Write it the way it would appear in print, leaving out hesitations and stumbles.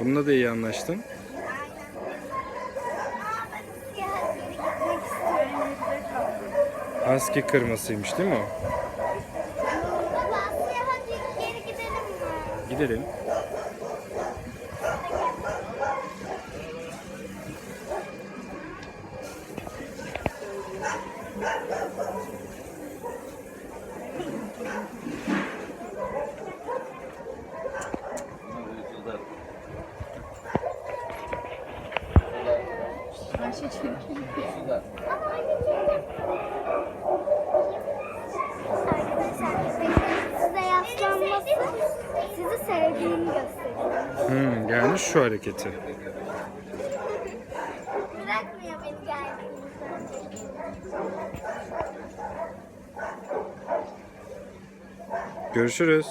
Bununla da iyi anlaştın. Husky kırmasıymış değil mi o? Baba Asya hadi geri gidelim mi? Gidelim. Ayşe çekiyor. Arkadaşlar size yaslanması sizi sevdiğini gösteriyor. Yani şu hareketi. Bırakmıyor beni geldiğimizden. Görüşürüz.